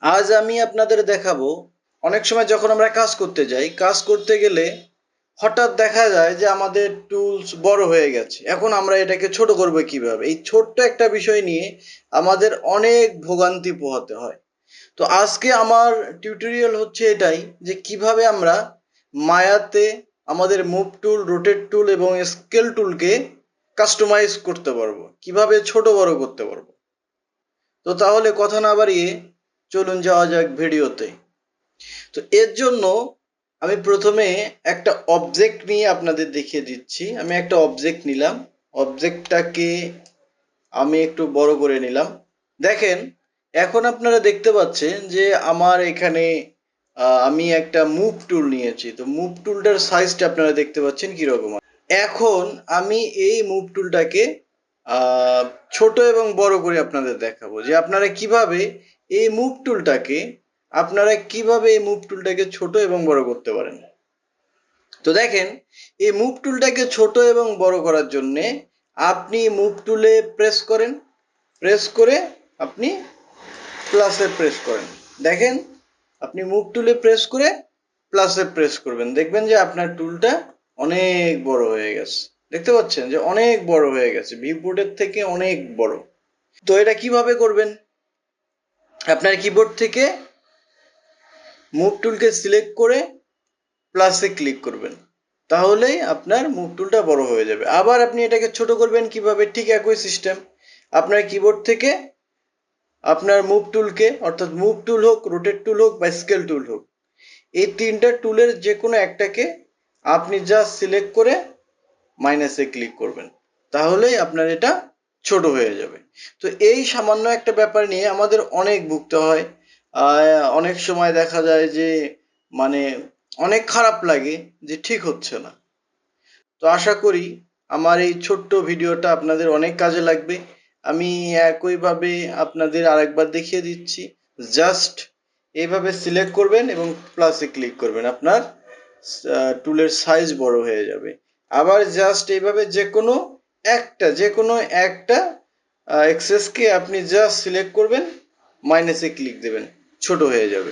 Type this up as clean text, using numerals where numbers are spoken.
আজ আমি আপনাদের দেখাবো, অনেক সময় যখন আমরা কাজ করতে যাই, কাজ করতে গেলে হঠাৎ দেখা যায় যে আমাদের টুলস বড় হয়ে গেছে। এখন আমরা এটাকে ছোট করবো কিভাবে? এই ছোট্ট একটা বিষয় নিয়ে আমাদের অনেক ভোগান্তি পোহাতে হয়। তো আজকে আমার টিউটোরিয়াল হচ্ছে এটাই, যে কিভাবে আমরা মায়াতে আমাদের মুভ টুল, রোটেট টুল এবং স্কেল টুলকে কাস্টমাইজ করতে পারবো, কিভাবে ছোট বড় করতে পারবো। তো তাহলে কথা না বাড়িয়ে চলুন যাওয়া যাক ভিডিওতে। তো এর জন্য আমি প্রথমে একটা অবজেক্ট নিয়ে আপনাদের দেখিয়ে দিচ্ছি। আমি একটা অবজেক্ট নিলাম, অবজেক্টটাকে আমি একটু বড় করে নিলাম। দেখেন, এখন আপনারা দেখতে পাচ্ছেন যে আমার এখানে আমি একটা মুভ টুল নিয়েছি। তো মুভ টুলটার সাইজটা আপনারা দেখতে পাচ্ছেন কিরকম। এখন আমি এই মুভ টুলটাকে আহ, ছোট এবং বড় করে আপনাদের দেখাবো, যে আপনারা কিভাবে এই মুভ টুলটাকে ছোট এবং বড় করতে পারেন। তো দেখেন, এই মুভ টুলটাকে ছোট এবং বড় করার জন্য আপনি মুভ টুলে প্রেস করেন, প্রেস করে আপনি প্লাসে প্রেস করেন। দেখেন, আপনি মুভ টুলে প্রেস করে প্লাসে প্রেস করবেন, দেখবেন যে আপনার টুলটা অনেক বড় হয়ে গেছে। দেখতে পাচ্ছেন যে অনেক বড় হয়ে গেছে, ভিউবোর্ডের থেকে অনেক বড়। তো এটা কিভাবে করবেন? আপনার কিবোর্ড থেকে মুভ টুলকে সিলেক্ট করে প্লাসে ক্লিক করবেন, তাহলেই আপনার মুভ টুলটা বড় হয়ে যাবে। আবার আপনি এটাকে ছোট করবেন কিভাবে? ঠিক একই সিস্টেম। আপনার কিবোর্ড থেকে আপনার মুভ টুলকে, অর্থাৎ মুভ টুল হোক, রোটেট টুল হোক বা স্কেল টুল হোক, এই তিনটা টুলের যে কোনো একটাকে আপনি জাস্ট সিলেক্ট করে মাইনাসে ক্লিক করবেন, তাহলেই আপনার এটা ছোট হয়ে যাবে। তো এই সামান্য একটা ব্যাপার নিয়ে আমাদের অনেক ভুগতে হয়। অনেক সময় দেখা যায় যে মানে অনেক খারাপ লাগে যে ঠিক হচ্ছে না। তো আশা করি আমার এই ছোট্ট ভিডিওটা আপনাদের অনেক কাজে লাগবে। আমি একইভাবে আপনাদের আরেকবার দেখিয়ে দিচ্ছি। জাস্ট এইভাবে সিলেক্ট করবেন এবং প্লাসে ক্লিক করবেন, আপনার টুলের সাইজ বড় হয়ে যাবে। আবার জাস্ট এইভাবে যে কোনো একটা এক্সেসকে আপনি জাস্ট সিলেক্ট করবেন, মাইনাসে ক্লিক দেবেন, ছোট হয়ে যাবে।